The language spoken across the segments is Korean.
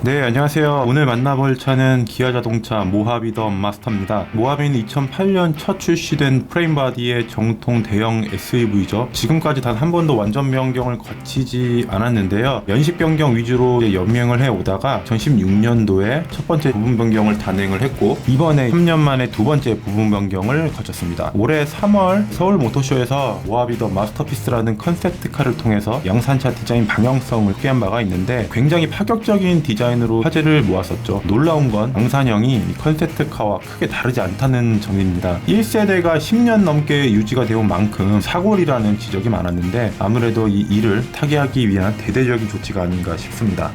네, 안녕하세요. 오늘 만나볼 차는 기아 자동차 모하비 더 마스터입니다. 모하비는 2008년 첫 출시된 프레임바디의 정통 대형 SUV죠. 지금까지 단 한 번도 완전 변경을 거치지 않았는데요. 연식 변경 위주로 연명을 해오다가 2016년도에 첫 번째 부분 변경을 단행을 했고, 이번에 3년 만에 두 번째 부분 변경을 거쳤습니다. 올해 3월 서울 모터쇼에서 모하비 더 마스터피스라는 컨셉트카를 통해서 양산차 디자인 방향성을 꾀한 바가 있는데, 굉장히 파격적인 디자인으로 화제를 모았었죠. 놀라운 건 양산형이 컨셉트카와 크게 다르지 않다는 점입니다. 1세대가 10년 넘게 유지가 되온 만큼 사골이라는 지적이 많았는데, 아무래도 이 일을 타개하기 위한 대대적인 조치가 아닌가 싶습니다.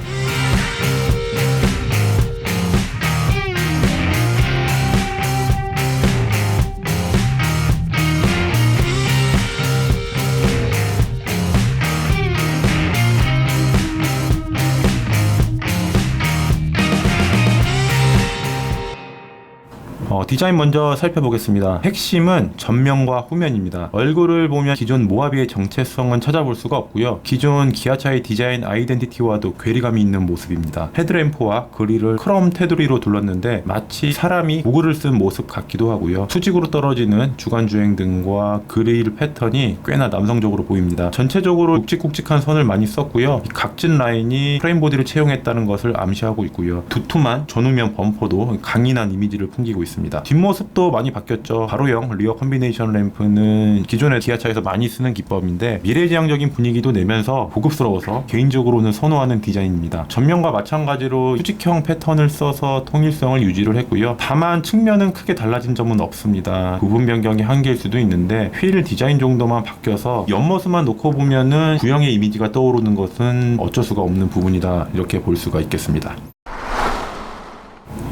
디자인 먼저 살펴보겠습니다. 핵심은 전면과 후면입니다. 얼굴을 보면 기존 모하비의 정체성은 찾아볼 수가 없고요. 기존 기아차의 디자인 아이덴티티와도 괴리감이 있는 모습입니다. 헤드램프와 그릴을 크롬 테두리로 둘렀는데 마치 사람이 고글을 쓴 모습 같기도 하고요. 수직으로 떨어지는 주간주행등과 그릴 패턴이 꽤나 남성적으로 보입니다. 전체적으로 굵직굵직한 선을 많이 썼고요. 각진 라인이 프레임보디를 채용했다는 것을 암시하고 있고요. 두툼한 전후면 범퍼도 강인한 이미지를 풍기고 있습니다. 뒷모습도 많이 바뀌었죠. 가로형 리어 컴비네이션 램프는 기존의 기아차에서 많이 쓰는 기법인데, 미래지향적인 분위기도 내면서 고급스러워서 개인적으로는 선호하는 디자인입니다. 전면과 마찬가지로 수직형 패턴을 써서 통일성을 유지를 했고요. 다만 측면은 크게 달라진 점은 없습니다. 부분 변경이 한계일 수도 있는데, 휠 디자인 정도만 바뀌어서 옆모습만 놓고 보면은 구형의 이미지가 떠오르는 것은 어쩔 수가 없는 부분이다, 이렇게 볼 수가 있겠습니다.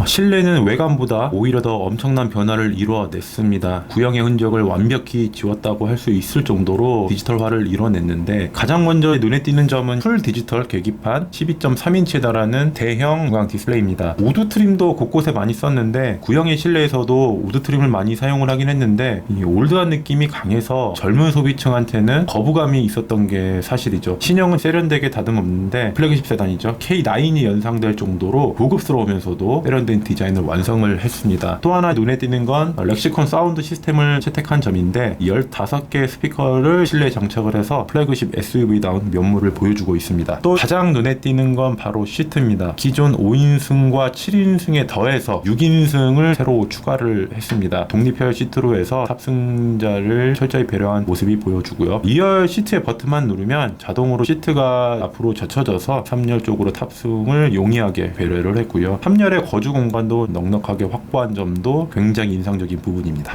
실내는 외관보다 오히려 더 엄청난 변화를 이루어냈습니다. 구형의 흔적을 완벽히 지웠다고 할 수 있을 정도로 디지털화를 이뤄냈는데, 가장 먼저 눈에 띄는 점은 풀 디지털 계기판 12.3인치에 달하는 대형 중앙 디스플레이입니다. 우드 트림도 곳곳에 많이 썼는데, 구형의 실내에서도 우드 트림을 많이 사용을 하긴 했는데, 이 올드한 느낌이 강해서 젊은 소비층한테는 거부감이 있었던 게 사실이죠. 신형은 세련되게 다듬었는데 플래그십 세단이죠. K9이 연상될 정도로 고급스러우면서도 세련된 디자인을 완성을 했습니다. 또 하나 눈에 띄는 건 렉시콘 사운드 시스템을 채택한 점인데, 15개의 스피커를 실내에 장착을 해서 플래그십 SUV다운 면모를 보여주고 있습니다. 또 가장 눈에 띄는 건 바로 시트입니다. 기존 5인승과 7인승에 더해서 6인승을 새로 추가를 했습니다. 독립혈 시트로 해서 탑승자를 철저히 배려한 모습이 보여주고요. 2열 시트의 버튼만 누르면 자동으로 시트가 앞으로 젖혀져서 3열 쪽으로 탑승을 용이하게 배려를 했고요. 3열의 거주 공간도 넉넉하게 확보한 점도 굉장히 인상적인 부분입니다.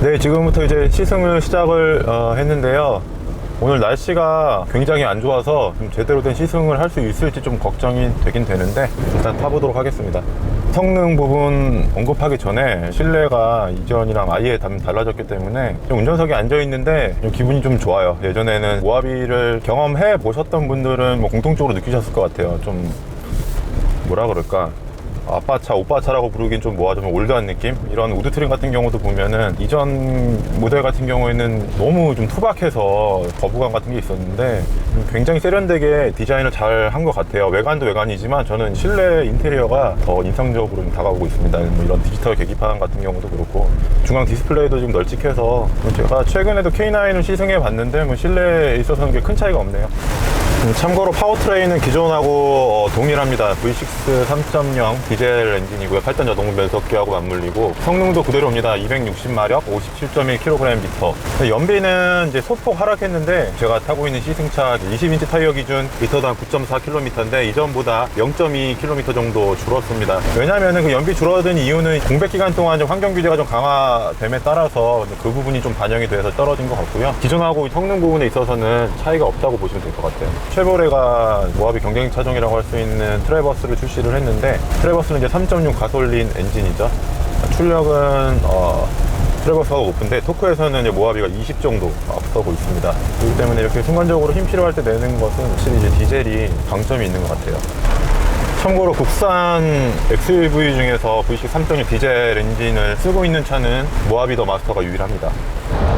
네, 지금부터 이제 시승을 시작을 했는데요. 오늘 날씨가 굉장히 안 좋아서 좀 제대로 된 시승을 할 수 있을지 좀 걱정이 되긴 되는데, 일단 타보도록 하겠습니다. 성능 부분 언급하기 전에 실내가 이전이랑 아예 달라졌기 때문에 좀 운전석에 앉아있는데 좀 기분이 좀 좋아요. 예전에는 모하비를 경험해 보셨던 분들은 뭐 공통적으로 느끼셨을 것 같아요. 좀 뭐라 그럴까, 아빠차, 오빠차라고 부르긴 좀 좀 올드한 느낌? 이런 우드 트림 같은 경우도 보면은 이전 모델 같은 경우에는 너무 좀 투박해서 거부감 같은 게 있었는데, 굉장히 세련되게 디자인을 잘 한 것 같아요. 외관도 외관이지만 저는 실내 인테리어가 더 인상적으로 좀 다가오고 있습니다. 뭐 이런 디지털 계기판 같은 경우도 그렇고, 중앙 디스플레이도 좀 널찍해서, 제가 최근에도 K9을 시승해 봤는데 뭐 실내에 있어서는 큰 차이가 없네요. 참고로 파워트레인은 기존하고 동일합니다. V6 3.0 디젤 엔진이고요. 8단 자동 변속기하고 맞물리고, 성능도 그대로입니다. 260마력, 57.1kgm. 연비는 이제 소폭 하락했는데, 제가 타고 있는 시승차 20인치 타이어 기준 리터당 9.4km인데 이전보다 0.2km 정도 줄었습니다. 왜냐면은 그 연비 줄어든 이유는 공백 기간 동안 좀 환경 규제가 좀 강화됨에 따라서 그 부분이 좀 반영이 돼서 떨어진 것 같고요. 기존하고 성능 부분에 있어서는 차이가 없다고 보시면 될 것 같아요. 쉐보레가 모하비 경쟁 차종이라고 할 수 있는 트래버스를 출시를 했는데, 트래버스는 이제 3.6 가솔린 엔진이죠. 출력은 트래버스가 높은데 토크에서는 이제 모하비가 20 정도 앞서고 있습니다. 그렇기 때문에 이렇게 순간적으로 힘 필요할 때 내는 것은 확실히 이제 디젤이 강점이 있는 것 같아요. 참고로 국산 XUV 중에서 V6 3.6 디젤 엔진을 쓰고 있는 차는 모하비 더 마스터가 유일합니다.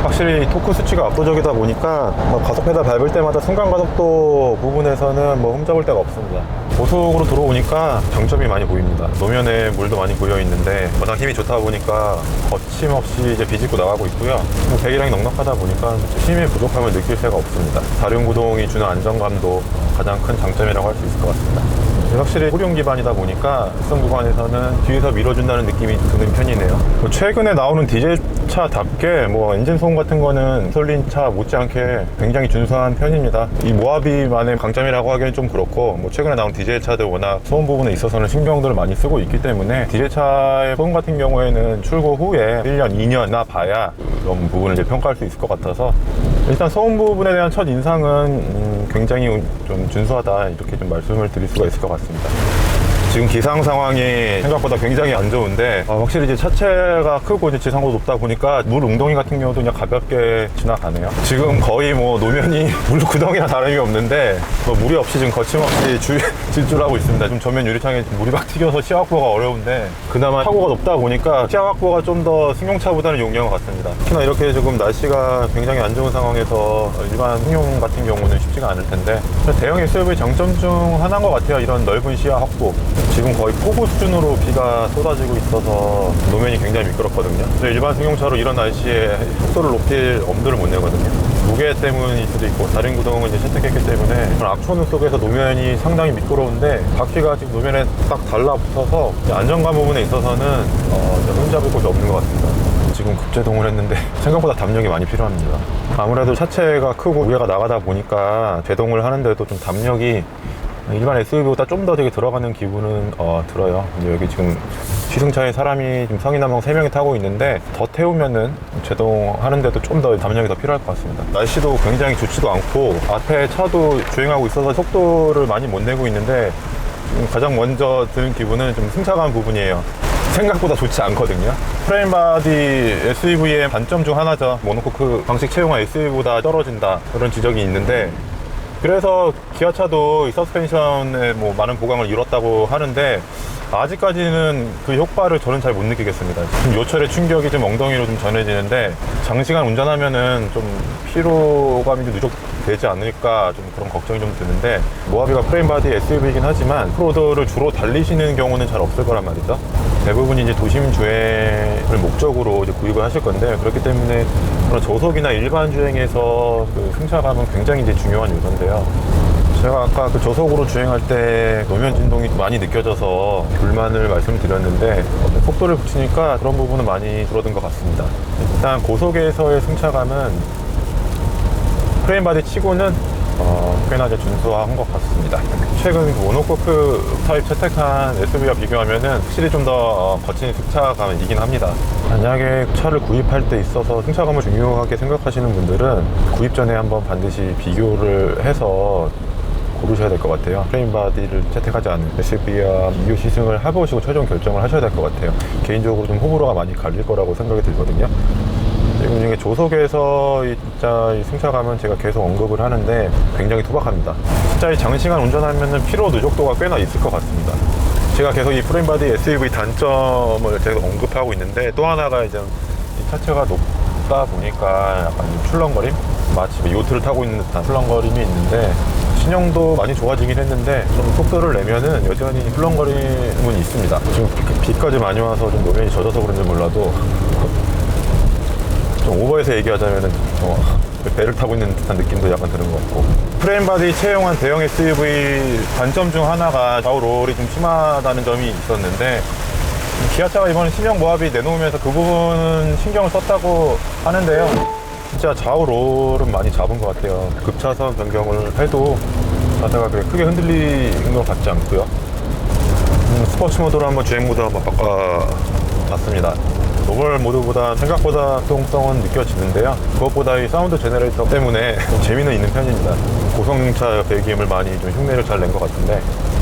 확실히 토크 수치가 압도적이다 보니까 가속 페달 밟을 때마다 순간 가속도 부분에서는 흠잡을 데가 없습니다. 고속으로 들어오니까 장점이 많이 보입니다. 노면에 물도 많이 고여 있는데 워낙 힘이 좋다 보니까 거침없이 이제 비집고 나가고 있고요. 배기량이 넉넉하다 보니까 힘의 부족함을 느낄 새가 없습니다. 다륜 구동이 주는 안정감도 가장 큰 장점이라고 할 수 있을 것 같습니다. 확실히 후륜 기반이다 보니까 일선 구간에서는 뒤에서 밀어준다는 느낌이 드는 편이네요. 최근에 나오는 디젤차답게 엔진 소음 같은 거는 가솔린차 못지않게 굉장히 준수한 편입니다. 이 모하비만의 강점이라고 하기엔 좀 그렇고 최근에 나온 디젤차들 워낙 소음 부분에 있어서는 신경들을 많이 쓰고 있기 때문에 디젤차의 소음 같은 경우에는 출고 후에 1년, 2년이나 봐야 그런 부분을 이제 평가할 수 있을 것 같아서 일단 소음 부분에 대한 첫 인상은 굉장히 좀 준수하다 이렇게 좀 말씀을 드릴 수가 있을 것 같습니다. 지금 기상 상황이 생각보다 굉장히 안 좋은데 확실히 이제 차체가 크고 이제 지상도 높다 보니까 물 웅덩이 같은 경우도 그냥 가볍게 지나가네요. 지금 거의 노면이 물 구덩이나 다름이 없는데 무리 없이 지금 거침없이 질주하고 있습니다. 좀 전면 유리창에 물이 막 튀겨서 시야 확보가 어려운데 그나마 사고가 높다 보니까 시야 확보가 좀 더 승용차보다는 용이한 것 같습니다. 특히나 이렇게 지금 날씨가 굉장히 안 좋은 상황에서 일반 승용 같은 경우는 쉽지가 않을 텐데 대형 SUV 장점 중 하나인 것 같아요. 이런 넓은 시야 확보. 지금 거의 폭우 수준으로 비가 쏟아지고 있어서 노면이 굉장히 미끄럽거든요. 일반 승용차로 이런 날씨에 속도를 높일 엄두를 못 내거든요. 무게 때문일 수도 있고 다른 구동은 이제 채택했기 때문에 악천후 속에서 노면이 상당히 미끄러운데 바퀴가 지금 노면에 딱 달라붙어서 안정감 부분에 있어서는 흠잡을 곳이 없는 것 같습니다. 지금 급제동을 했는데 생각보다 담력이 많이 필요합니다. 아무래도 차체가 크고 무게가 나가다 보니까 제동을 하는데도 좀 담력이 일반 SUV보다 좀 더 되게 들어가는 기분은 들어요. 근데 여기 지금 시승차에 사람이 지금 성인 한 명 3명이 타고 있는데 더 태우면은 제동하는데도 좀 더 담력이 더 필요할 것 같습니다. 날씨도 굉장히 좋지도 않고 앞에 차도 주행하고 있어서 속도를 많이 못 내고 있는데 가장 먼저 드는 기분은 좀 승차감 부분이에요. 생각보다 좋지 않거든요. 프레임 바디 SUV의 단점 중 하나죠. 모노코크 방식 채용한 SUV보다 떨어진다 그런 지적이 있는데 그래서 기아차도 이 서스펜션에 많은 보강을 이뤘다고 하는데 아직까지는 그 효과를 저는 잘 못 느끼겠습니다. 지금 요철의 충격이 좀 엉덩이로 좀 전해지는데 장시간 운전하면은 좀 피로감이 좀 누적되지 않을까 좀 그런 걱정이 좀 드는데 모하비가 프레임 바디 SUV이긴 하지만 오프로드를 주로 달리시는 경우는 잘 없을 거란 말이죠. 대부분이 이제 도심 주행을 목적으로 이제 구입을 하실 건데 그렇기 때문에 그런 저속이나 일반 주행에서 그 승차감은 굉장히 이제 중요한 요소인데요. 제가 아까 그 저속으로 주행할 때 노면 진동이 많이 느껴져서 불만을 말씀드렸는데 속도를 붙이니까 그런 부분은 많이 줄어든 것 같습니다. 일단 고속에서의 승차감은 프레임 바디 치고는 꽤나 이제 준수한 것 같습니다. 최근 모노코크 타입 채택한 SUV와 비교하면은 확실히 좀 더 거친 승차감이긴 합니다. 만약에 차를 구입할 때 있어서 승차감을 중요하게 생각하시는 분들은 구입 전에 한번 반드시 비교를 해서 고르셔야 될 것 같아요. 프레임 바디를 채택하지 않은 SUV와 비교 시승을 해보시고 최종 결정을 하셔야 될 것 같아요. 개인적으로 좀 호불호가 많이 갈릴 거라고 생각이 들거든요. 중에 조속에서 진짜 이 승차감은 제가 계속 언급을 하는데 굉장히 투박합니다. 진짜 이 장시간 운전하면 피로 누적도가 꽤나 있을 것 같습니다. 제가 계속 이 프레임 바디 SUV 단점을 계속 언급하고 있는데 또 하나가 이제 이 차체가 높다 보니까 약간 출렁거림? 마치 요트를 타고 있는 듯한 출렁거림이 있는데 신형도 많이 좋아지긴 했는데 좀 속도를 내면은 여전히 출렁거림은 있습니다. 지금 비까지 많이 와서 좀 노면이 젖어서 그런지 몰라도 좀 오버해서 얘기하자면은 배를 타고 있는 듯한 느낌도 약간 드는 것 같고 프레임 바디 채용한 대형 SUV 단점 중 하나가 좌우 롤이 좀 심하다는 점이 있었는데 기아차가 이번에 신형 모하비 내놓으면서 그 부분은 신경을 썼다고 하는데요. 진짜 좌우 롤은 많이 잡은 것 같아요. 급차선 변경을 해도 자세가 그렇게 크게 흔들리는 것 같지 않고요. 스포츠 모드로 한번 주행 모드 한번 바꿔봤습니다. 노멀 모드보다 생각보다 수동성은 느껴지는데요. 그것보다 이 사운드 제너레이터 때문에 좀 재미는 있는 편입니다. 고성능차 배기음을 많이 좀 흉내를 잘 낸 것 같은데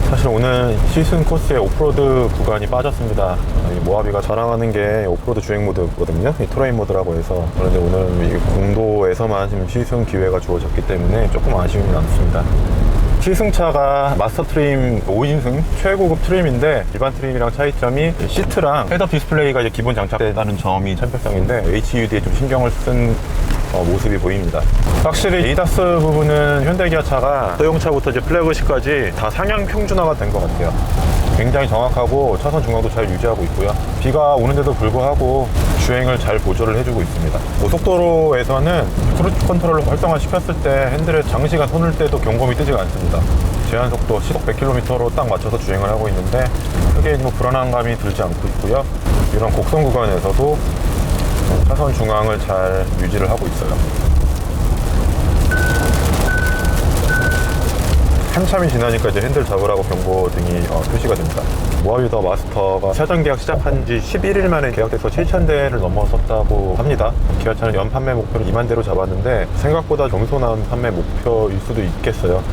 사실 오늘 시승 코스에 오프로드 구간이 빠졌습니다. 모하비가 자랑하는 게 오프로드 주행 모드거든요. 이 트레인 모드라고 해서. 그런데 오늘 이 공도에서만 지금 시승 기회가 주어졌기 때문에 조금 아쉬움이 남습니다. 시승차가 마스터 트림 5인승 최고급 트림인데 일반 트림이랑 차이점이 시트랑 헤드업 디스플레이가 이제 기본 장착된다는 점이 참별성인데 HUD에 좀 신경을 쓴 모습이 보입니다. 확실히 에이다스 부분은 현대기아차가 소형차부터 이제 플래그십까지 다 상향 평준화가 된 것 같아요. 굉장히 정확하고 차선 중앙도 잘 유지하고 있고요. 비가 오는데도 불구하고 주행을 잘 보조를 해주고 있습니다. 고속도로에서는 크루즈 컨트롤을 활성화시켰을 때 핸들에 장시간 손을 떼도 경고음이 뜨지가 않습니다. 제한속도 시속 100km로 딱 맞춰서 주행을 하고 있는데 크게 뭐 불안한 감이 들지 않고 있고요. 이런 곡선 구간에서도 차선 중앙을 잘 유지를 하고 있어요. 한참이 지나니까 이제 핸들 잡으라고 경고등이 표시가 됩니다. 모하비 더 마스터가 사전 계약 시작한 지 11일 만에 계약돼서 7,000대를 넘어섰다고 합니다. 기아차는 연 판매 목표를 2만 대로 잡았는데 생각보다 겸손한 판매 목표일 수도 있겠어요.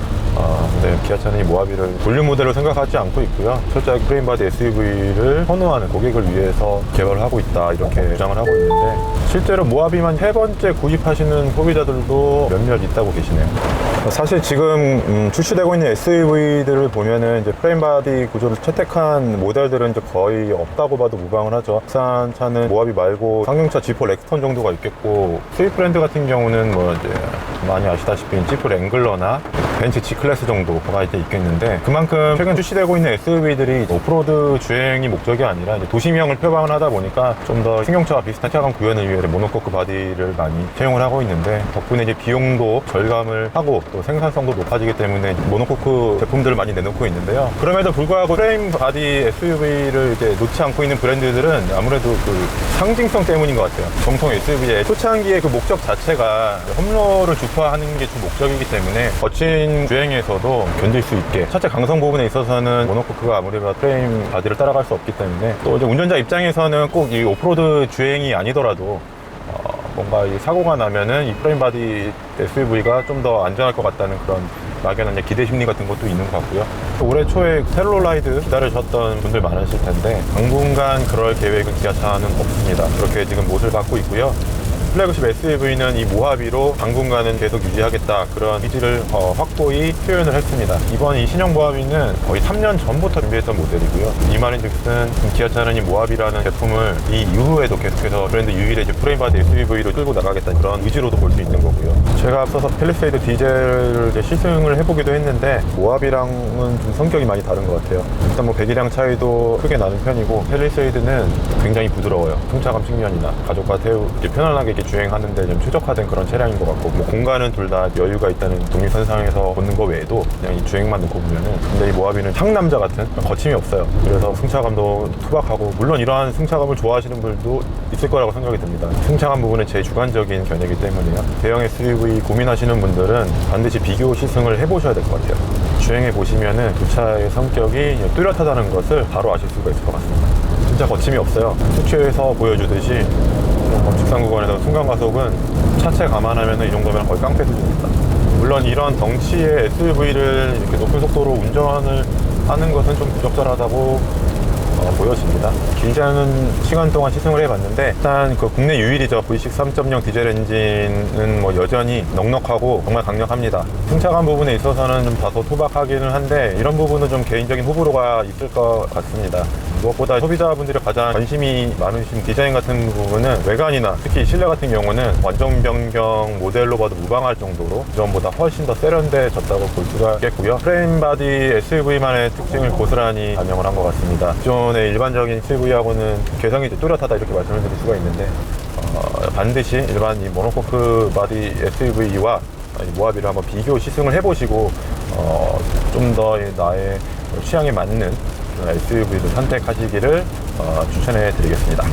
근데 기아차는 이 모하비를 볼륨 모델로 생각하지 않고 있고요. 철저하게 프레임바디 SUV를 선호하는 고객을 위해서 개발을 하고 있다 이렇게 주장을 하고 있는데 실제로 모하비만 세 번째 구입하시는 소비자들도 몇몇 있다고 계시네요. 사실 지금 출시되고 있는 SUV들을 보면은 이제 프레임바디 구조를 채택한 모델들은 이제 거의 없다고 봐도 무방을 하죠. 국산차는 모하비 말고 상용차 G4 렉스턴 정도가 있겠고 수입 브랜드 같은 경우는 뭐 이제 많이 아시다시피 지프 랭글러나 벤츠 G클래스 정도가 이제 있겠는데 그만큼 최근 출시되고 있는 SUV들이 오프로드 주행이 목적이 아니라 이제 도시명을 표방을 하다 보니까 좀 더 승용차와 비슷한 차감 구현을 위해 모노코크 바디를 많이 채용을 하고 있는데 덕분에 이제 비용도 절감을 하고 또 생산성도 높아지기 때문에 모노코크 제품들을 많이 내놓고 있는데요. 그럼에도 불구하고 프레임 바디 SUV를 이제 놓지 않고 있는 브랜드들은 아무래도 그 상징성 때문인 것 같아요. 정통 SUV의 초창기의 그 목적 자체가 험로를 주파하는 게 주 목적이기 때문에 거친 주행에서도 견딜 수 있게 차체 강성 부분에 있어서는 모노코크가 아무래도 프레임 바디를 따라갈 수 없기 때문에 또 이제 운전자 입장에서는 꼭 이 오프로드 주행이 아니더라도 뭔가 이 사고가 나면은 이 프레임 바디 SUV가 좀 더 안전할 것 같다는 그런 막연한 기대 심리 같은 것도 있는 것 같고요. 올해 초에 셀룰라이드 기다리셨던 분들 많으실 텐데 당분간 그럴 계획은 기아차는 없습니다. 그렇게 지금 못을 받고 있고요. 플래그십 SUV는 이 모하비로 당분간은 계속 유지하겠다 그런 의지를 확고히 표현을 했습니다. 이번 이 신형 모하비는 거의 3년 전부터 준비했던 모델이고요. 이 말인즉슨 기아차는 이 모하비라는 제품을 이 이후에도 계속해서 브랜드 유일의 프레임바디 SUV로 끌고 나가겠다 그런 의지로도 볼 수 있는 거고요. 제가 앞서서 팰리세이드 디젤을 이제 시승을 해보기도 했는데 모하비랑은 좀 성격이 많이 다른 것 같아요. 일단 뭐 배기량 차이도 크게 나는 편이고 팰리세이드는 굉장히 부드러워요. 승차감 측면이나 가족과 태우기 편안하게 이렇게 주행하는데 좀 최적화된 그런 차량인 것 같고 뭐 공간은 둘 다 여유가 있다는 독립선상에서 보는 거 외에도 그냥 이 주행만 놓고 보면은 근데 이 모하비는 상남자 같은 거침이 없어요. 그래서 승차감도 투박하고 물론 이러한 승차감을 좋아하시는 분들도 있을 거라고 생각이 듭니다. 승차감 부분은 제 주관적인 견해이기 때문에요. 대형 SUV 고민하시는 분들은 반드시 비교 시승을 해보셔야 될 것 같아요. 주행해 보시면은 두 차의 성격이 뚜렷하다는 것을 바로 아실 수가 있을 것 같습니다. 진짜 거침이 없어요. 수치에서 보여주듯이 직선 구간에서 순간 가속은 차체 감안하면 이 정도면 거의 깡패 수준입니다. 물론 이런 덩치의 SUV를 이렇게 높은 속도로 운전을 하는 것은 좀 부적절하다고 보여집니다. 길지 않은 시간 동안 시승을 해봤는데 일단 그 국내 유일이죠. V6 3.0 디젤 엔진은 뭐 여전히 넉넉하고 정말 강력합니다. 승차감 부분에 있어서는 좀 다소 투박하기는 한데 이런 부분은 좀 개인적인 호불호가 있을 것 같습니다. 무엇보다 소비자분들이 가장 관심이 많으신 디자인 같은 부분은 외관이나 특히 실내 같은 경우는 완전 변경 모델로 봐도 무방할 정도로 기존보다 훨씬 더 세련돼졌다고 볼 수가 있겠고요. 프레임 바디 SUV만의 특징을 고스란히 반영을 한 것 같습니다. 기존의 일반적인 SUV하고는 개성이 뚜렷하다 이렇게 말씀을 드릴 수가 있는데 반드시 일반 이 모노코크 바디 SUV와 모하비를 한번 비교 시승을 해보시고 좀 더 나의 취향에 맞는 SUV를 선택하시기를 추천해 드리겠습니다.